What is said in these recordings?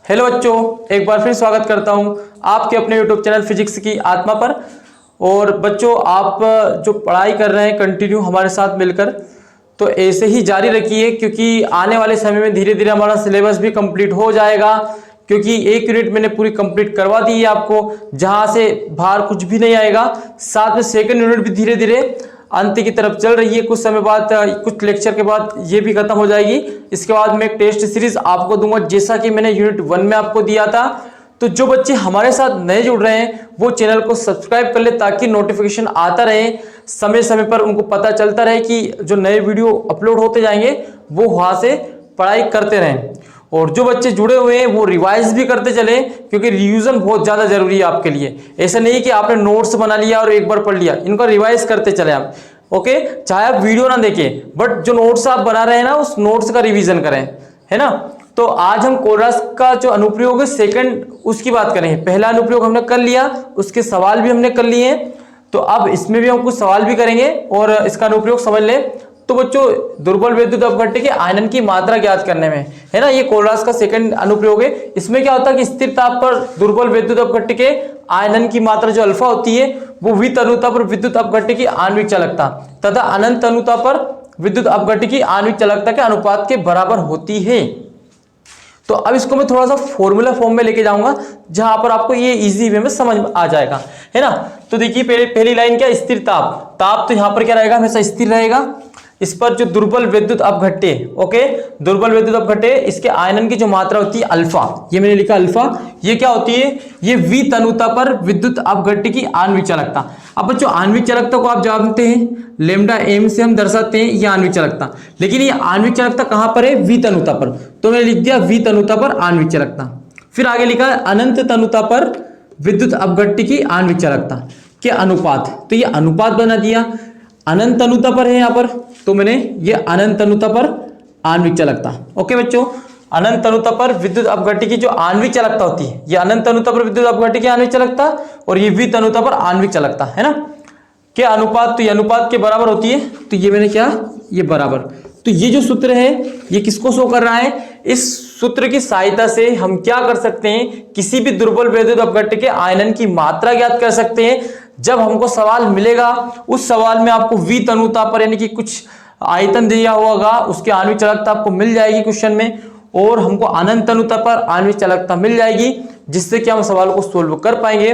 Hello बच्चों, एक बार फिर स्वागत करता हूं आपके अपने यूट्यूब चैनल फिजिक्स की आत्मा पर। और बच्चों, आप जो पढ़ाई कर रहे हैं कंटिन्यू हमारे साथ मिलकर, तो ऐसे ही जारी रखिए, क्योंकि आने वाले समय में धीरे धीरे हमारा सिलेबस भी कंप्लीट हो जाएगा। क्योंकि एक यूनिट मैंने पूरी कंप्लीट करवा दी है आपको, जहां से बाहर कुछ भी नहीं आएगा। साथ में सेकंड यूनिट भी धीरे धीरे अंत की तरफ चल रही है। कुछ समय बाद, कुछ लेक्चर के बाद ये भी खत्म हो जाएगी। इसके बाद मैं एक टेस्ट सीरीज आपको दूंगा, जैसा कि मैंने यूनिट 1 में आपको दिया था। तो जो बच्चे हमारे साथ नए जुड़ रहे हैं वो चैनल को सब्सक्राइब कर ले, ताकि नोटिफिकेशन आता रहे, समय समय पर उनको पता चलता रहे कि जो नए वीडियो अपलोड होते जाएंगे वो वहां से पढ़ाई करते रहें। और जो बच्चे जुड़े हुए हैं वो रिवाइज भी करते चले, क्योंकि रिवीजन बहुत ज्यादा जरूरी है आपके लिए। ऐसा नहीं कि आपने नोट्स बना लिया और एक बार पढ़ लिया, इनका रिवाइज करते चले आप। ओके, चाहे आप वीडियो ना देखें, बट जो नोट्स आप बना रहे हैं ना, उस नोट्स का रिवीजन करें, है ना। तो आज हम कोलरास का जो अनुप्रयोग है सेकंड, उसकी बात करेंगे। पहला अनुप्रयोग हमने कर लिया, उसके सवाल भी हमने कर लिए, तो अब इसमें भी हम कुछ सवाल भी करेंगे और इसका अनुप्रयोग समझ ले। तो बच्चों, दुर्बल विद्युत अपघट्य के आयनन की मात्रा ज्ञात करने में, है ना, ये कोलरास का सेकंड अनुप्रयोग है। इसमें क्या होता है कि स्थिर ताप पर दुर्बल विद्युत अपघट्य के आयनन की मात्रा जो अल्फा होती है वो v तनुता पर विद्युत अपघट्य की आणविक चालकता तथा अनंत तनुता पर विद्युत अपघट्य की आणविक चालकता के अनुपात के बराबर होती है। तो अब इसको मैं थोड़ा सा फॉर्मूला फॉर्म में लेके जाऊंगा, जहां पर आपको ये इजी वे में समझ आ जाएगा, है ना। तो देखिए, पहली लाइन क्या, स्थिर ताप। ताप तो यहां पर क्या रहेगा, हमेशा स्थिर रहेगा। इस पर जो दुर्बल विद्युत अपघट्य, ओके, दुर्बल विद्युत अपघट्य, इसके आयनन की जो मात्रा होती है अल्फा, ये मैंने लिखा अल्फा, ये क्या होती है, ये v तनुता पर विद्युत अपघट्य की आणविक चालकता। अब बच्चों, आणविक चालकता को आप जानते हैं, लेमडा m से हम दर्शाते हैं ये आणविक चालकता। लेकिन ये आणविक चालकता कहां पर है, v तनुता पर, तो मैंने लिख दिया v तनुता पर आणविक चालकता। फिर आगे लिखा अनंत तनुता पर विद्युत अपघट्य की आणविक चालकता के अनुपात, तो ये अनुपात बना दिया। अनंत तनुता पर है यहाँ पर, तो मैंने ये अनंत तनुता पर आणविक चालकता। ओके बच्चों, अनंत तनुता पर विद्युत अपघट्य की जो आणविक चालकता होती है, ये अनंत तनुता पर विद्युत अपघट्य की आणविक चालकता, और ये v तनुता पर आणविक चालकता, है ना, के अनुपात, तो ये अनुपात के बराबर होती है। तो ये मैंने क्या, ये बराबर। तो ये जो सूत्र है ये किसको शो कर रहा है, इस सूत्र की सहायता से हम क्या कर सकते हैं, किसी भी दुर्बल विद्युत अपघट्य के आयनन की मात्रा ज्ञात कर सकते हैं। जब हमको सवाल मिलेगा, उस सवाल में आपको v तनुता पर यानी कि कुछ आयतन दिया होगा, उसकी आणविक चालकता आपको मिल जाएगी क्वेश्चन में, और हमको अनंत तनुता पर आणविक चालकता मिल जाएगी, जिससे कि हम सवाल को सोल्व कर पाएंगे।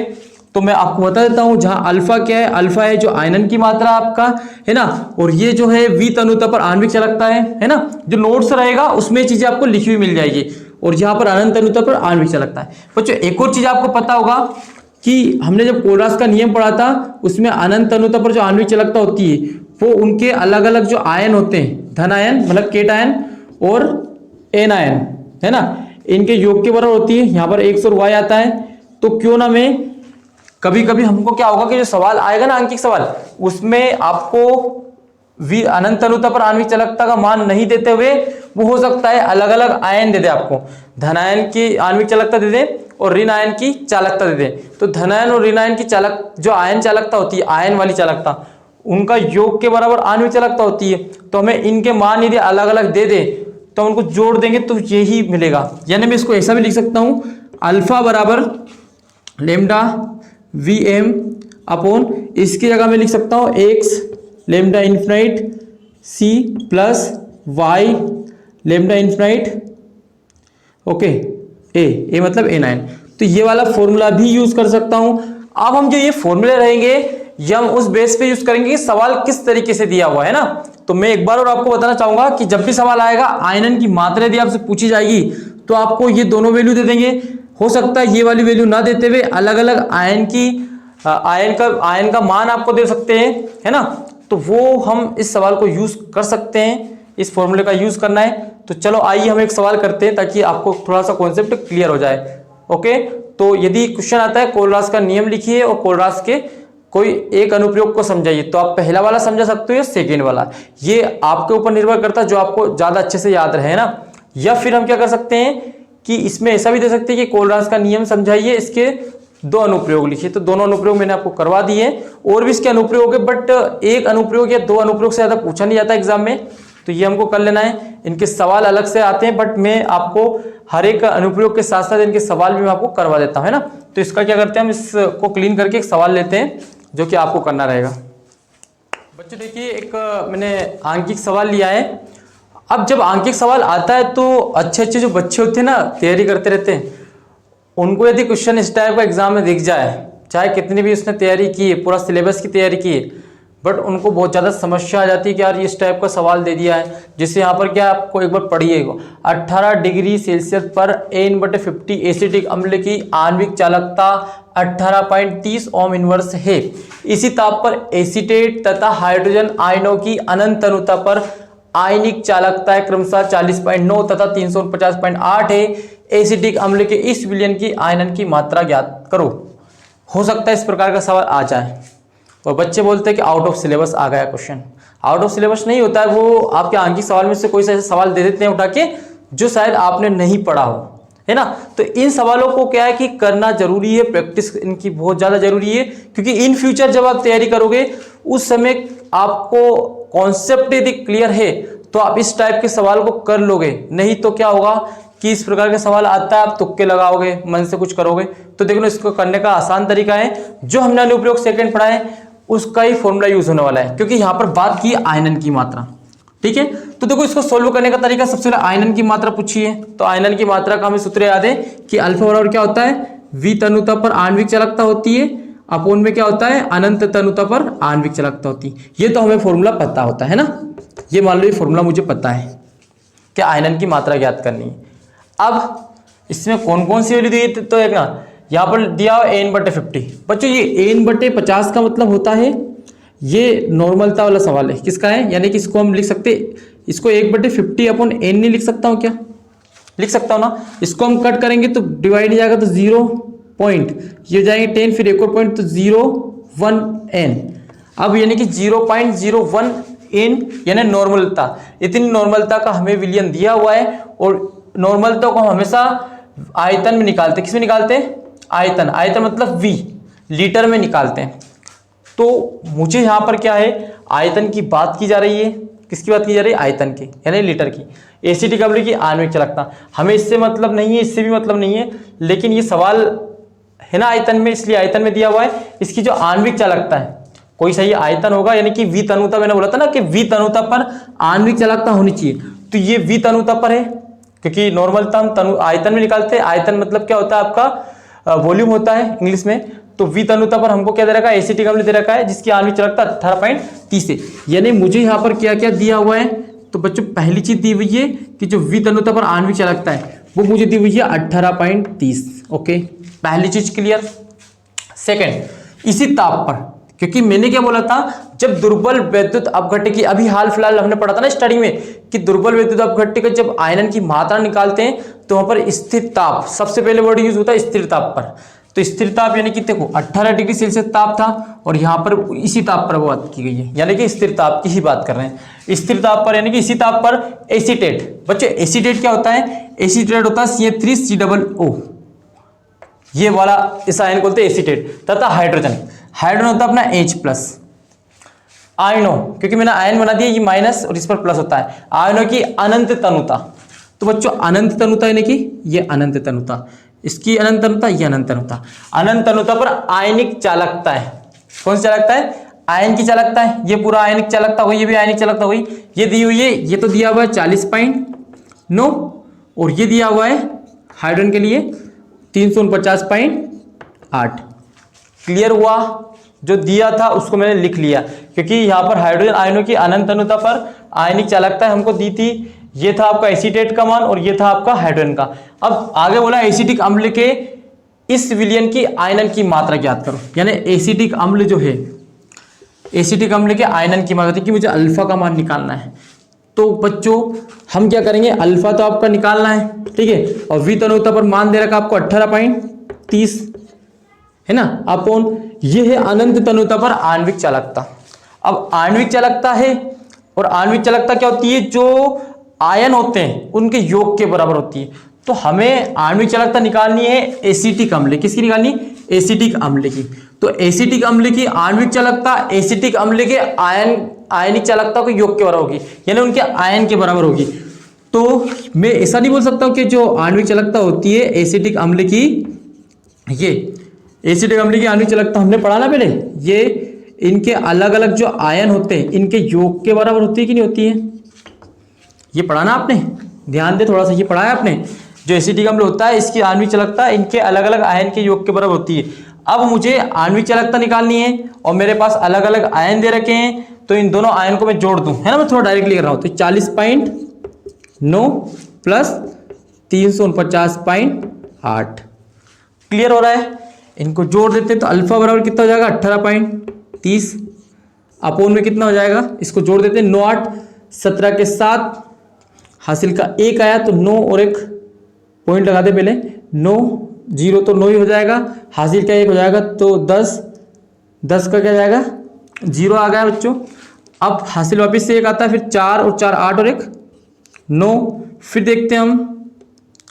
तो मैं आपको बता देता हूं, जहां अल्फा क्या है, अल्फा है जो आयनन की मात्रा आपका, है ना, और ये जो है v तनुता पर आणविक चालकता है ना। जो नोट्स रहेगा उसमें चीजें आपको लिखी हुई मिल जाएगी, और यहाँ पर अनंत तनुता पर आणविक चालकता है। बच्चों, एक और चीज आपको पता होगा कि हमने जब कोलरास का नियम पढ़ा था, उसमें अनंत तनुता पर जो आणविक चालकता होती है वो उनके अलग अलग जो आयन होते हैं, धन आयन मतलब केटायन और एन आयन, है ना, इनके योग के बराबर होती है। यहाँ पर x और y आता है, तो क्यों ना मैं कभी कभी हमको क्या होगा कि जो सवाल आएगा ना, अंकित सवाल, उसमें आपको v अनंत तनुता पर आणविक चालकता का मान नहीं देते हुए, वो हो सकता है अलग अलग आयन दे दे आपको, धन आयन की आणविक चालकता दे दे और ऋण आयन की चालकता दे दे। तो धन आयन और ऋण आयन की चालक जो आयन चालकता होती है, आयन वाली चालकता, उनका योग के बराबर आणविक चालकता होती है। तो हमें इनके मान यदि अलग अलग दे दे तो उनको जोड़ देंगे तो यही मिलेगा। यानी मैं इसको ऐसा भी लिख सकता हूं, अल्फा बराबर लेमडा वी एम अपॉन, इसकी जगह में लिख सकता हूं x lambda infinite c plus y lambda infinite, okay, a मतलब ए नाइन। तो ये वाला फॉर्मूला भी यूज कर सकता हूं। अब हम जो ये फॉर्मूले रहेंगे, ये हम उस बेस पे यूज करेंगे कि सवाल किस तरीके से दिया हुआ है ना। तो मैं एक बार और आपको बताना चाहूंगा कि जब भी सवाल आएगा, आयनन की मात्रा यदि आपसे पूछी जाएगी, तो आपको ये दोनों वैल्यू दे देंगे। हो सकता है ये वाली वैल्यू ना देते हुए अलग अलग आयन का मान आपको दे सकते हैं, है ना। तो वो हम इस सवाल को यूज कर सकते हैं, इस फॉर्मूले का यूज करना है। तो चलो आइए हम एक सवाल करते हैं, ताकि आपको थोड़ा सा कॉन्सेप्ट क्लियर हो जाए। ओके, तो यदि क्वेश्चन आता है कोलरास का नियम लिखिए और कोलरास के कोई एक अनुप्रयोग को समझाइए, तो आप पहला वाला समझा सकते हो या सेकेंड वाला, ये आपके ऊपर निर्भर करता है, जो आपको ज्यादा अच्छे से याद रहे ना। या फिर हम क्या कर सकते हैं कि इसमें ऐसा भी दे सकते हैं कि कोलरास का नियम समझाइए, इसके दो अनुप्रयोग लिखिए। तो दोनों अनुप्रयोग मैंने आपको करवा दिए, और भी इसके अनुप्रयोग है, बट एक अनुप्रयोग या दो अनुप्रयोग से ज्यादा पूछा नहीं जाता एग्जाम में। तो ये हमको कर लेना है। इनके सवाल अलग से आते हैं, बट मैं आपको हर एक अनुप्रयोग के साथ साथ इनके सवाल भी मैं आपको करवा देता हूँ, है ना। तो इसका क्या करते हैं, हम इसको क्लीन करके एक सवाल लेते हैं जो कि आपको करना रहेगा। बच्चों देखिए, एक मैंने आंकिक सवाल लिया है। अब जब आंकिक सवाल आता है तो अच्छे अच्छे जो बच्चे होते हैं ना, तैयारी करते रहते हैं, उनको यदि क्वेश्चन इस टाइप का एग्जाम में दिख जाए, चाहे कितनी भी उसने तैयारी की है, पूरा सिलेबस की तैयारी की है, बट उनको बहुत ज़्यादा समस्या आ जाती है कि यार इस टाइप का सवाल दे दिया है। जिससे यहाँ पर क्या आपको एक बार पढ़िएगा, 18 डिग्री सेल्सियस पर N/50 एसिटिक अम्ल की आणविक चालकता 18.30 ओम इनवर्स है। इसी ताप पर एसीटेट तथा हाइड्रोजन आयनों की अनंत अनुता पर आयनिक चालकता क्रमशः 40.9 तथा 349.8 है। एसिटिक अम्ल के इस विलयन की आयनन की मात्रा ज्ञात करो। हो सकता है इस प्रकार का सवाल आ जाए और बच्चे बोलते हैं कि आउट ऑफ सिलेबस आ गया क्वेश्चन। आउट ऑफ सिलेबस नहीं होता है, वो आपके आंकिक सवाल में से कोई सा ऐसा सवाल दे देते हैं उठा के जो शायद आपने नहीं पढ़ा हो, है ना। तो इन सवालों को क्या है कि करना जरूरी है, प्रैक्टिस इनकी बहुत ज़्यादा जरूरी है, क्योंकि इन फ्यूचर जब आप तैयारी करोगे उस समय आपको कॉन्सेप्ट यदि क्लियर है तो आप इस टाइप के सवाल को कर लोगे। नहीं तो क्या होगा कि इस प्रकार के सवाल आता है, आप तुक्के लगाओगे, मन से कुछ करोगे। तो देखो, इसको करने का आसान तरीका है, जो हमने अनुप्रयोग सेकंड पढ़ा है उसका ही फॉर्मूला यूज होने वाला है, क्योंकि यहाँ पर बात की आयनन की मात्रा। ठीक है, तो देखो इसको सोल्व करने का तरीका, सबसे पहले आयनन की मात्रा पूछी है, तो आयनन की मात्रा का हमें सूत्र याद है कि अल्फा बराबर क्या होता है, V तनुता पर आणविक चालकता होती है, अपोन में क्या होता है, अनंत तनुता पर आणविक चालकता होती है। ये तो हमें फॉर्मूला पता होता है ना, ये मान लो ये फॉर्मूला मुझे पता है कि आयनन की मात्रा ज्ञात करनी है। अब इसमें कौन कौन सी वैल्यू दी है, तो एक ना यहाँ पर दिया हो N/50। बच्चों ये N/50 का मतलब होता है, ये नॉर्मलता वाला सवाल है, किसका है, यानी कि इसको हम लिख सकते, इसको 1/50 अपॉन N नहीं लिख सकता हूँ क्या, लिख सकता हूँ ना। इसको हम कट करेंगे तो डिवाइड हो जाएगा, तो 0 पॉइंट, ये हो जाएंगे 10, फिर एक और पॉइंट, तो 0.1 N। अब यानी कि 0.01 N यानी नॉर्मलता, इतनी नॉर्मलता का हमें विलयन दिया हुआ है। और नॉर्मलता को हम हमेशा आयतन में निकालते हैं, किस में निकालते हैं, आयतन, आयतन मतलब V, लीटर में निकालते हैं। तो मुझे यहाँ पर क्या है, आयतन की बात की जा रही है, किसकी बात की जा रही है, आयतन की, यानी लीटर की। एसिटिक अम्ल की आणविक चालकता, हमें इससे मतलब नहीं है, इससे भी मतलब नहीं है, लेकिन ये सवाल है ना आयतन में, इसलिए आयतन में दिया हुआ है। इसकी जो आणविक चालकता है, कोई सही आयतन होगा, यानी कि V तनुता, मैंने बोला था ना कि V तनुता पर आणविक चालकता होनी चाहिए, तो ये V तनुता पर है, क्योंकि नॉर्मलता हम आयतन में निकालते हैं। आयतन मतलब क्या होता है, आपका वॉल्यूम होता है इंग्लिश में। तो V तनुता पर हमको क्या दे रखा है, एसिटिक अम्ल दे रखा है, जिसकी आणविक चालकता 18.30 है। यानी मुझे यहाँ पर क्या क्या दिया हुआ है, तो बच्चों पहली चीज दी हुई है कि जो V तनुता पर आणविक चालकता है वो मुझे दी हुई है 18.30। ओके, पहली चीज क्लियर। सेकेंड, इसी ताप पर, क्योंकि मैंने क्या बोला था, जब दुर्बल वैद्युत अपघट्य की, अभी हाल फिलहाल हमने पढ़ा था ना स्टडी में कि दुर्बल वैद्युत अपघट्य का जब आयनन की मात्रा निकालते हैं तो वहां पर स्थिर ताप, सबसे पहले वर्ड यूज होता है स्थिर ताप पर। तो स्थिर ताप यानी कि देखो 18 डिग्री सेल्सियस ताप था, और यहाँ पर इसी ताप पर बात की गई है, यानी कि स्थिर ताप की ही बात कर रहे हैं। स्थिर ताप पर यानी कि इसी ताप पर एसीटेट, बच्चे एसीटेट क्या होता है, एसीटेट होता है CH3COO, ये वाला इस आयन को बोलते हैं एसीटेट। तथा हाइड्रोजन, हाइड्रोजन होता है अपना H+। आयनों, क्योंकि मैंने आयन बना दिया, ये माइनस और इस पर प्लस होता है। आयनों की अनंत तनुता, तो बच्चों अनंत तनुता यानी कि ये अनंत तनुता, इसकी अनंत तनुता, ये अनंत तनुता। अनंत तनुता पर आयनिक चालकता है, कौन सी चालकता है, आयन की चालकता है। ये पूरा आयनिक चालकता हुई, ये भी आयनिक चालकता हुई। ये दी हुई है, ये तो दिया हुआ है 40.9, और ये दिया हुआ है हाइड्रोजन के लिए 349.8। क्लियर हुआ, जो दिया था उसको मैंने लिख लिया, क्योंकि यहाँ पर हाइड्रोजन आयनों की अनंत तनुता पर आयनिक चालकता हमको दी थी। ये था आपका एसीटेट का मान और ये था आपका हाइड्रोजन का। अब आगे बोला एसिटिक अम्ल के इस विलयन की आयनन की मात्रा ज्ञात करो, यानी एसिटिक अम्ल जो है, एसिटिक अम्ल के आयनन की मात्रा, कि मुझे अल्फा का मान निकालना है। तो बच्चों हम क्या करेंगे, अल्फा तो आपका निकालना है, ठीक है, और V तनुता पर मान दे रखा आपको 18.30, है ना, अपॉन ये है अनंत तनुता पर आणविक चालकता। अब आणविक चालकता है, और आणविक चालकता क्या होती है, जो आयन होते हैं उनके योग के बराबर होती है। तो हमें आणविक चालकता निकालनी है एसिटिक अम्ल, किसकी निकालनी, एसिटिक अम्ल की। तो एसिटिक अम्ल की आणविक चालकता एसिटिक अम्ल के आयन आयनिक चालकता के योग के बराबर होगी, यानी उनके आयन के बराबर होगी। तो मैं ऐसा नहीं बोल सकता हूँ कि जो आणविक चालकता होती है एसिटिक अम्ल की, ये एसिटिक अम्ल की आणविक चालकता हमने पढ़ा ना पहले, ये इनके अलग अलग जो आयन होते हैं इनके योग के बराबर होती है कि नहीं होती है, ये पढ़ा ना आपने, ध्यान दे थोड़ा सा, ये पढ़ा है आपने। जो एसिटिक अम्ल होता है इसकी आणविक चालकता इनके अलग अलग आयन के योग के बराबर होती है। अब मुझे आणविक चालकता निकालनी है और मेरे पास अलग अलग आयन दे रखे हैं, तो इन दोनों आयन को मैं जोड़ दूं, है ना, मैं थोड़ा डायरेक्टली कर रहा हूं। तो 40.9 प्लस 349.8 क्लियर हो रहा है। इनको जोड़ देते हैं तो अल्फा बराबर कितना हो जाएगा 18.30 अपोन में कितना हो जाएगा, इसको जोड़ देते हैं 9 8 17 के 7 हासिल का 1 आया, तो 9 और 1 पॉइंट लगा दे पहले, 9 0 तो 9 ही हो जाएगा, हासिल का 1 हो जाएगा, तो 10 का क्या जाएगा 0 आ गया बच्चों। अब हासिल वापस से 1 आता है, फिर 4 और 4 8 और 1 9। फिर देखते हैं हम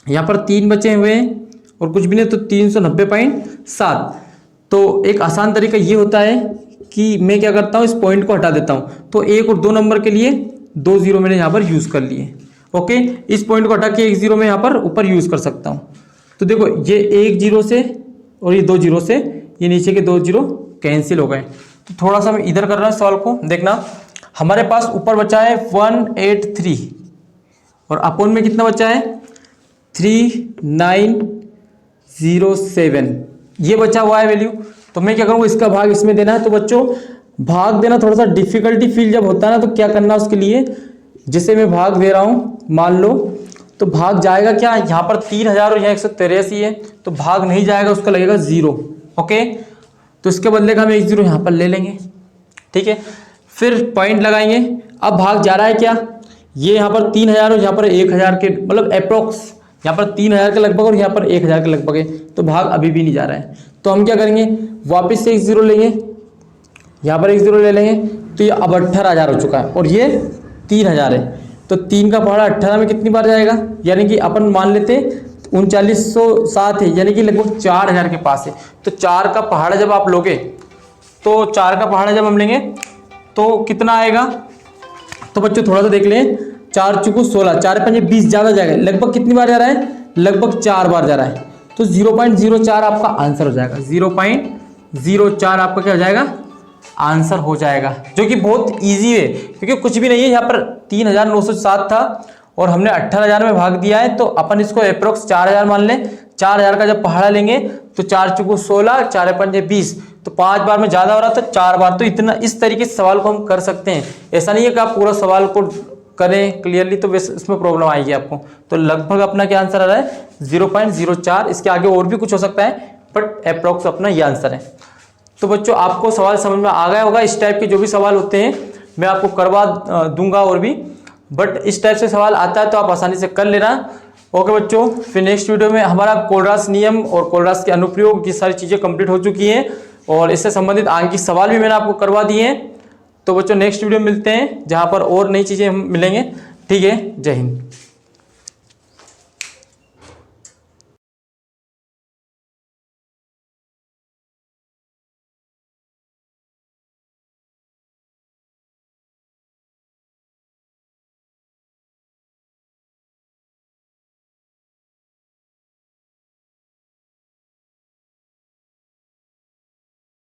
यहाँ पर 3 बचे हुए हैं और कुछ भी नहीं, तो 390.7। तो एक आसान तरीका ये होता है कि मैं क्या करता हूँ, इस पॉइंट को हटा देता हूँ, तो 1 और 2 नंबर के लिए 2 0 मैंने यहाँ पर यूज़ कर लिए। ओके, इस पॉइंट को हटा के 1 0 में यहाँ पर ऊपर यूज़ कर सकता हूँ। तो देखो ये 1 0 से और ये 2 0 से ये नीचे के 2 0 कैंसिल हो गए। तो थोड़ा सा मैं इधर कर रहा हूँ सवाल को, देखना हमारे पास ऊपर बचा है 183 और अपोन में कितना बचा है 3907, ये बचा हुआ है वैल्यू। तो मैं क्या करूँगा, इसका भाग इसमें देना है। तो बच्चों भाग देना थोड़ा सा डिफिकल्टी फील जब होता है ना, तो क्या करना उसके लिए, जिसे मैं भाग दे रहा हूँ मान लो, तो भाग जाएगा क्या, यहाँ पर 3000 और यहाँ 183 है, तो भाग नहीं जाएगा, उसका लगेगा 0। ओके, तो इसके बदले का हम 1 0 यहाँ पर ले लेंगे, ठीक है। फिर पॉइंट लगाएंगे। अब भाग जा रहा है क्या, ये यहाँ पर 3000 और यहाँ पर 1000 के, मतलब अप्रोक्स यहाँ पर 3000 के लगभग और यहाँ पर 1000 के लगभग है, तो भाग अभी भी नहीं जा रहा है। तो हम क्या करेंगे, वापस से 1 0 लेंगे, यहाँ पर 1 0 ले लेंगे, तो ये अब 18000 हो चुका है और ये 3000 है। तो 3 का पहाड़ा 18 में कितनी बार जाएगा, यानी कि अपन मान लेते 3907 है, यानी कि लगभग 4000 के पास है। तो 4 का पहाड़ा जब आप लोगे, तो 4 का पहाड़ा जब हम लेंगे तो कितना आएगा, तो बच्चों थोड़ा सा देख लें, 4 चुकू 16, 4 5 20 ज़्यादा जाएगा, लगभग कितनी बार जा रहा है, लगभग 4 बार जा रहा है। तो 0.04 आपका आंसर हो जाएगा, 0.04 आपका क्या हो जाएगा, आंसर हो जाएगा, जो कि बहुत इजी है, क्योंकि कुछ भी नहीं है। यहाँ पर 3907 था और हमने 18000 में भाग दिया है, तो अपन इसको अप्रोक्स 4000 मान लें। 4000 का जब पहाड़ा लेंगे तो 4 चुकू 16, 4 5 20, तो 5 बार में ज़्यादा हो रहा था, 4 बार। तो इतना इस तरीके से सवाल को हम कर सकते हैं। ऐसा नहीं है कि आप पूरा सवाल को करें क्लियरली तो इसमें प्रॉब्लम आएगी आपको। तो लगभग अपना क्या आंसर आ रहा है 0.04। इसके आगे और भी कुछ हो सकता है, बट अप्रोक्स अपना ये आंसर है। तो बच्चों आपको सवाल समझ में आ गया होगा। इस टाइप के जो भी सवाल होते हैं मैं आपको करवा दूंगा और भी, बट इस टाइप से सवाल आता है तो आप आसानी से कर लेना। ओके बच्चों, फिर नेक्स्ट वीडियो में हमारा कोलरास नियम और कोलरास के अनुप्रयोग की सारी चीज़ें कंप्लीट हो चुकी हैं और इससे संबंधित आंकिक सवाल भी मैंने आपको करवा दिए हैं। तो बच्चों नेक्स्ट वीडियो में मिलते हैं, जहाँ पर और नई चीज़ें हम मिलेंगे। ठीक है, जय हिंद।